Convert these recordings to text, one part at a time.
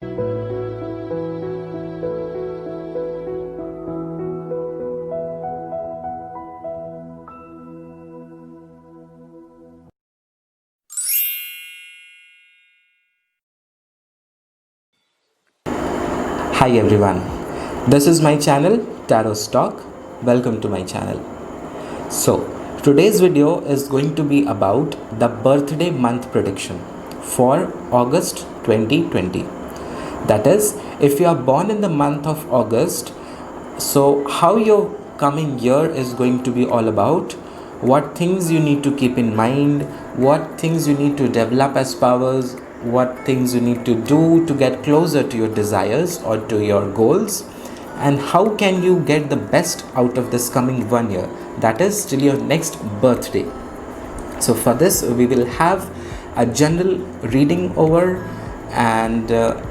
Hi everyone, this is my channel Tarot Stock. Welcome to my channel. So, today's video is going to be about the birthday month prediction for August 2020. That is, if you are born in the month of August, so how your coming year is going to be all about, what things you need to keep in mind, what things you need to develop as powers, what things you need to do to get closer to your desires or to your goals, and how can you get the best out of this coming 1 year, that is till your next birthday. So for this we will have a general reading over, and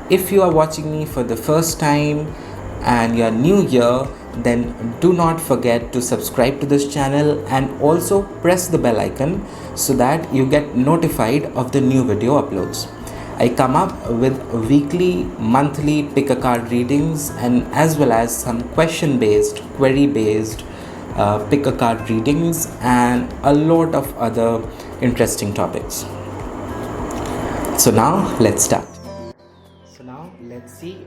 if you are watching me for the first time and you are new here, then do not forget to subscribe to this channel and also press the bell icon so that you get notified of the new video uploads. I come up with weekly, monthly pick a card readings, and as well as some question based, query based pick a card readings, and a lot of other interesting topics. So now let's start. So now let's see,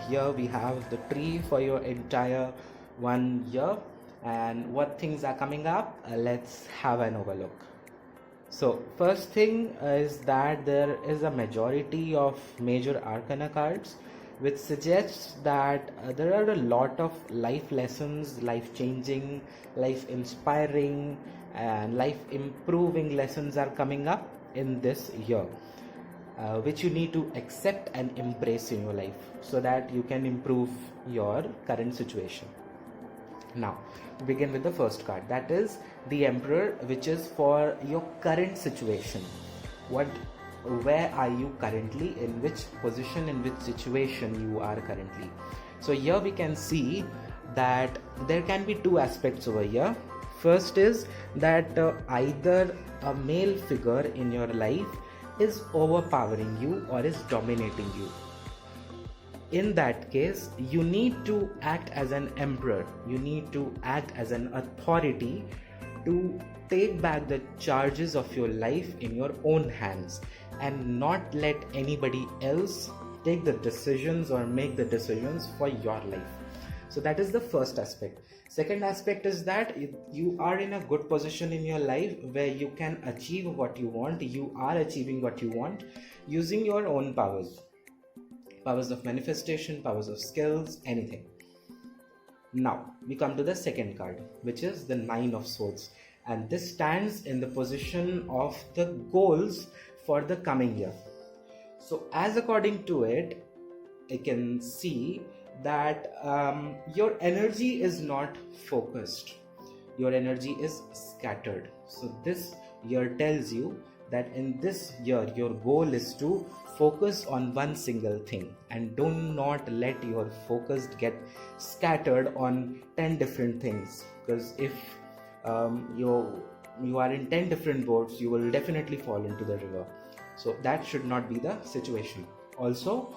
here we have the tree for your entire 1 year and what things are coming up. Let's have an overlook. So first thing is that there is a majority of major arcana cards which suggests that there are a lot of life lessons, life changing, life inspiring and life improving lessons are coming up in this year, which you need to accept and embrace in your life so that you can improve your current situation. Now begin with the first card, that is the Emperor, which is for your current situation. Where are you currently, in which position, in which situation you are currently. So here we can see that there can be two aspects over here. First is that either a male figure in your life is overpowering you or is dominating you. In that case, you need to act as an emperor, you need to act as an authority to take back the charges of your life in your own hands and not let anybody else take the decisions or make the decisions for your life. So that is the first aspect. Second aspect is that you are in a good position in your life where you can achieve what you want. You are achieving what you want using your own powers of manifestation, powers of skills, anything. Now we come to the second card, which is the Nine of Swords, and this stands in the position of the goals for the coming year. So as according to it, I can see that your energy is not focused, your energy is scattered. So this year tells you that in this year your goal is to focus on one single thing and do not let your focus get scattered on 10 different things, because if you are in 10 different boats, you will definitely fall into the river. So that should not be the situation. Also,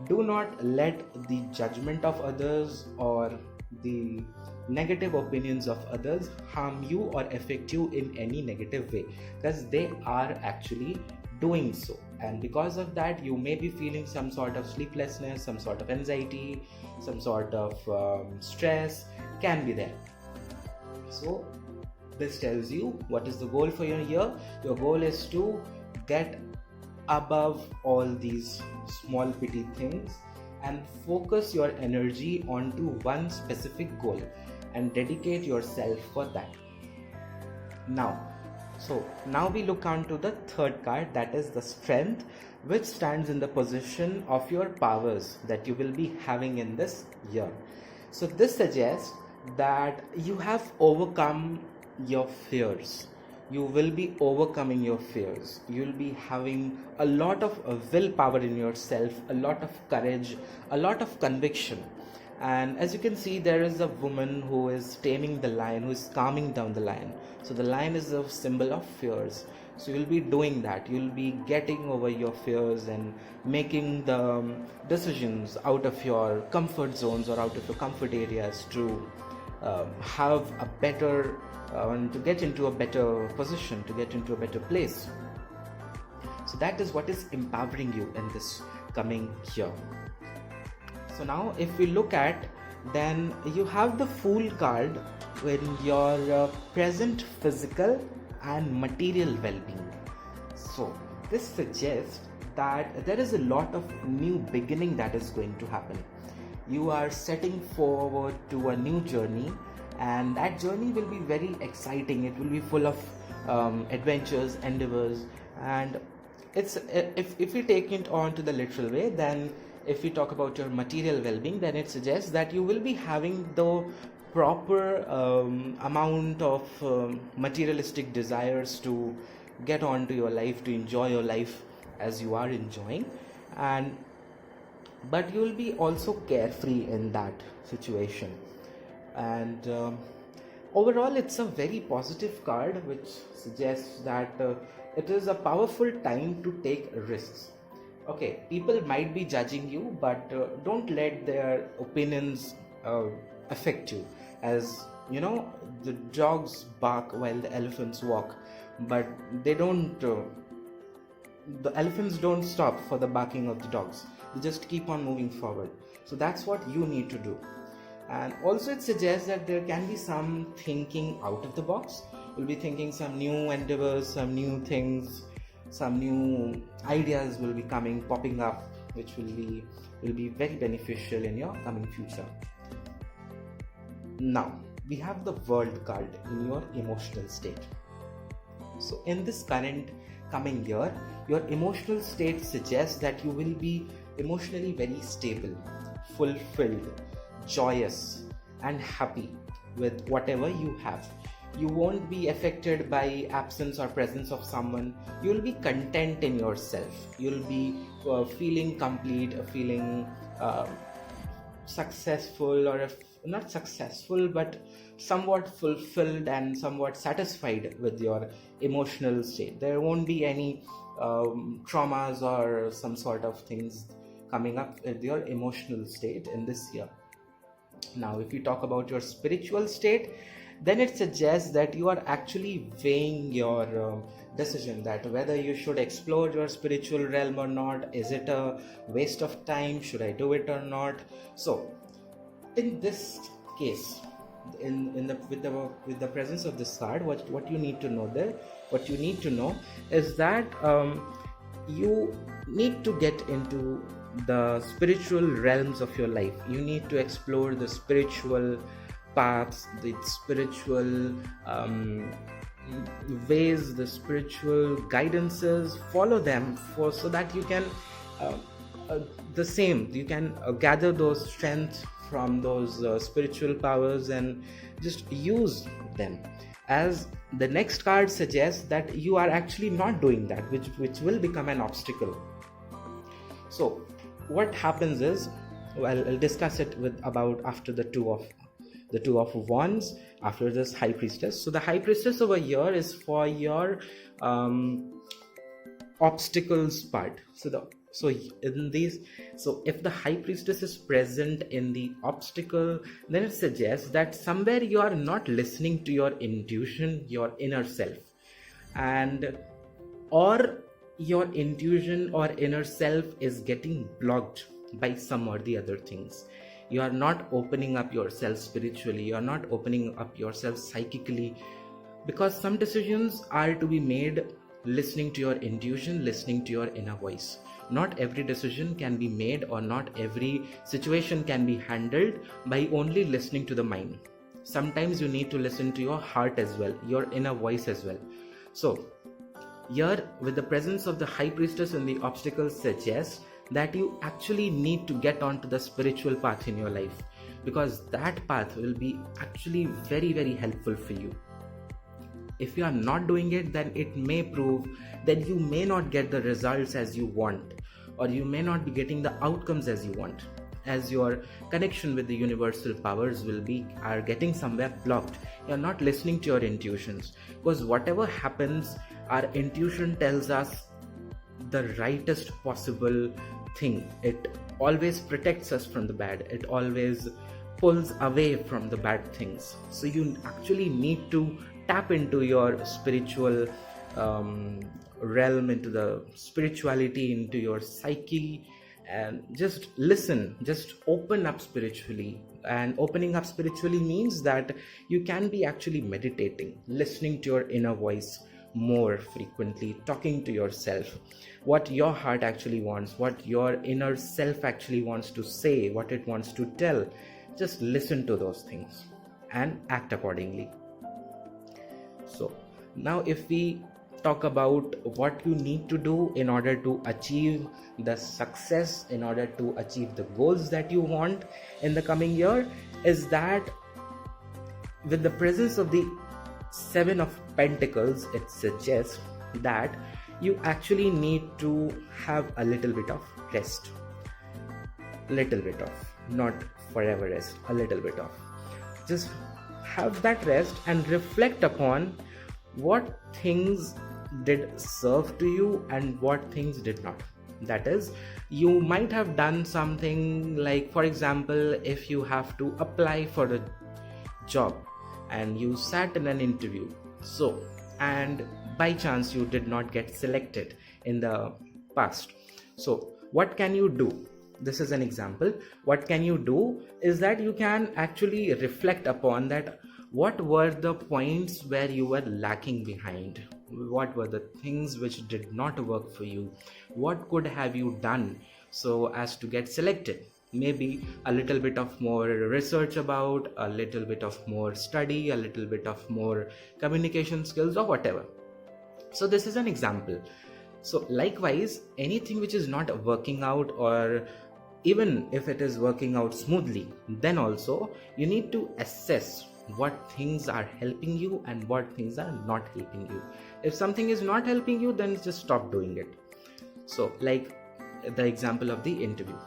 do not let the judgment of others or the negative opinions of others harm you or affect you in any negative way, because they are actually doing so, and because of that you may be feeling some sort of sleeplessness, some sort of anxiety, some sort of stress can be there. So this tells you what is the goal for your year. Your goal is to get above all these small petty things and focus your energy onto one specific goal and dedicate yourself for that. Now we look on to the third card, that is the Strength, which stands in the position of your powers that you will be having in this year. So this suggests that you have overcome your fears. You will be overcoming your fears. You'll be having a lot of willpower in yourself, a lot of courage, a lot of conviction. And as you can see, there is a woman who is taming the lion, who is calming down the lion. So the lion is a symbol of fears. So you'll be doing that. You'll be getting over your fears and making the decisions out of your comfort zones or out of your comfort areas to have a better to get into a better position, to get into a better place. So that is what is empowering you in this coming year. So now if we look at, then you have the Fool card in your present physical and material well-being. So this suggests that there is a lot of new beginning that is going to happen. You are setting forward to a new journey, and that journey will be very exciting. It will be full of adventures, endeavors, and it's if we take it on to the literal way, then if we talk about your material well-being, then it suggests that you will be having the proper amount of materialistic desires to get on to your life, to enjoy your life as you are enjoying, but you will be also carefree in that situation. And overall, it's a very positive card, which suggests that it is a powerful time to take risks. Okay, people might be judging you, but don't let their opinions affect you. As you know, the dogs bark while the elephants walk, but they don't the elephants don't stop for the barking of the dogs. They just keep on moving forward. So that's what you need to do. And also it suggests that there can be some thinking out of the box. You'll be thinking some new endeavors, some new things, some new ideas will be popping up, which will be very beneficial in your coming future. Now we have the World card in your emotional state. So in this coming year, your emotional state suggests that you will be emotionally very stable, fulfilled, joyous, and happy with whatever you have. You won't be affected by absence or presence of someone. You'll be content in yourself. You'll be feeling complete, feeling successful, or not successful, but somewhat fulfilled and somewhat satisfied with your emotional state. There won't be any traumas or some sort of things coming up with your emotional state in this year. Now, if you talk about your spiritual state, then it suggests that you are actually weighing your decision, that whether you should explore your spiritual realm or not. Is it a waste of time? Should I do it or not? So in this case, with the presence of this card, what you need to know is that you need to get into the spiritual realms of your life. You need to explore the spiritual paths, the spiritual ways, the spiritual guidances. Follow them so that you can you can gather those strengths from those spiritual powers and just use them. As the next card suggests that you are actually not doing that, which will become an obstacle. So what happens is, well, I'll discuss it after the two of wands, after this High Priestess. So the High Priestess over here is for your obstacles part. So if the High Priestess is present in the obstacle, then it suggests that somewhere you are not listening to your intuition, your inner self, or your intuition or inner self is getting blocked by some or the other things. You are not opening up yourself spiritually, you are not opening up yourself psychically, because some decisions are to be made listening to your intuition, listening to your inner voice. Not every decision can be made, or not every situation can be handled by only listening to the mind. Sometimes you need to listen to your heart as well, your inner voice as well. So here, with the presence of the High Priestess in the obstacles, suggests that you actually need to get onto the spiritual path in your life, because that path will be actually very, very helpful for you. If you are not doing it, then it may prove that you may not get the results as you want, or you may not be getting the outcomes as you want, as your connection with the universal powers are getting somewhere blocked. You're not listening to your intuitions, because whatever happens our intuition tells us the rightest possible thing. It always protects us from the bad. It always pulls away from the bad things. So you actually need to tap into your spiritual realm, into the spirituality, into your psyche, and just listen, just open up spiritually. And opening up spiritually means that you can be actually meditating, listening to your inner voice more frequently, talking to yourself, what your heart actually wants, what your inner self actually wants to say, what it wants to tell. Just listen to those things and act accordingly. So now if we talk about what you need to do in order to achieve the success, in order to achieve the goals that you want in the coming year, is that with the presence of the Seven of Pentacles, it suggests that you actually need to have a little bit of rest. Little bit of, not forever rest, a little bit of. Just have that rest and reflect upon what things did serve to you and what things did not. That is, you might have done something like, for example, if you have to apply for a job and you sat in an interview, and by chance you did not get selected in the past. So what can you do? This is an example. What can you do is that you can actually reflect upon that. What were the points where you were lacking behind? What were the things which did not work for you? What could have you done so as to get selected? Maybe a little bit of more research about, a little bit of more study, a little bit of more communication skills, or whatever. So this is an example. So likewise, anything which is not working out, or even if it is working out smoothly, then also you need to assess what things are helping you and what things are not helping you. If something is not helping you, then just stop doing it. So like the example of the interview.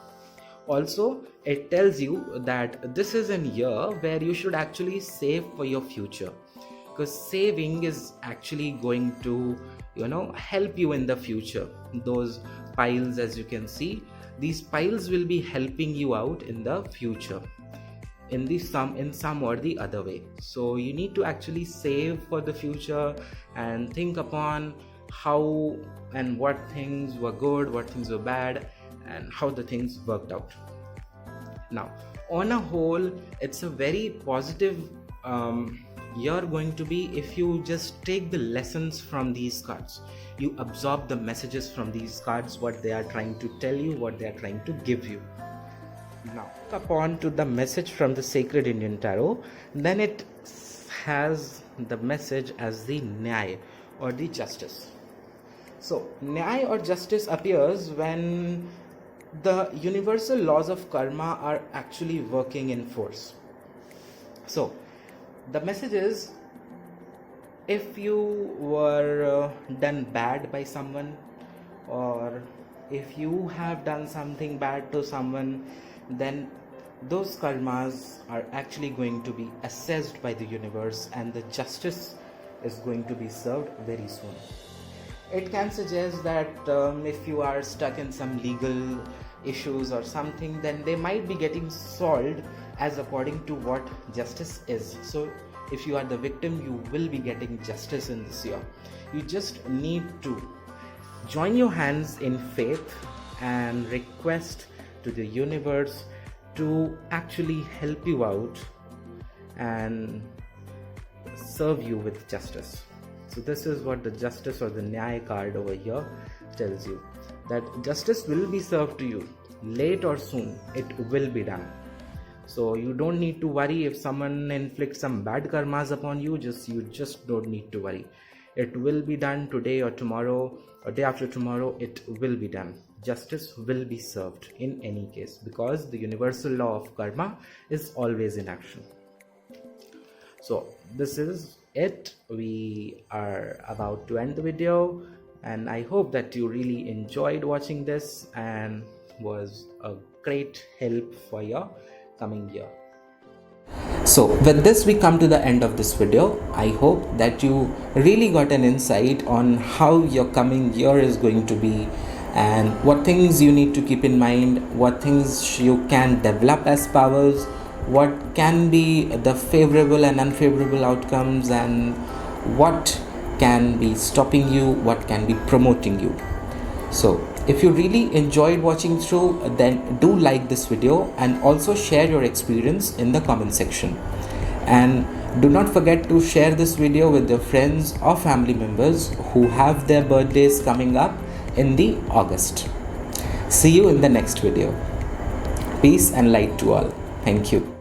Also, it tells you that this is a year where you should actually save for your future, because saving is actually going to help you in the future. Those piles, as you can see, these piles will be helping you out in the future in some or the other way. So you need to actually save for the future and think upon how and what things were good, what things were bad, and how the things worked out. Now, on a whole, it's a very positive year going to be if you just take the lessons from these cards. You absorb the messages from these cards, what they are trying to tell you, what they are trying to give you. Now, upon to the message from the Sacred Indian Tarot, then it has the message as the Nyaya or the Justice. So, Nyaya or Justice appears when the universal laws of karma are actually working in force. So, the message is, if you were done bad by someone, or if you have done something bad to someone, then those karmas are actually going to be assessed by the universe, and the justice is going to be served very soon. It can suggest that if you are stuck in some legal issues or something, then they might be getting solved as according to what justice is. So if you are the victim, you will be getting justice in this year. You just need to join your hands in faith and request to the universe to actually help you out and serve you with justice. So this is what the Justice or the Nyaya card over here tells you, that justice will be served to you. Late or soon, it will be done. So you don't need to worry if someone inflicts some bad karmas upon you. You just don't need to worry. It will be done today or tomorrow or day after tomorrow. It will be done. Justice will be served in any case, because the universal law of karma is always in action. So this is it. We are about to end the video, and I hope that you really enjoyed watching this and was a great help for your coming year. So with this we come to the end of this video. I hope that you really got an insight on how your coming year is going to be and what things you need to keep in mind, what things you can develop as powers, what can be the favorable and unfavorable outcomes, and what can be stopping you, what can be promoting you. So if you really enjoyed watching through, then do like this video and also share your experience in the comment section. And do not forget to share this video with your friends or family members who have their birthdays coming up in the August. See you in the next video. Peace and light to all. Thank you.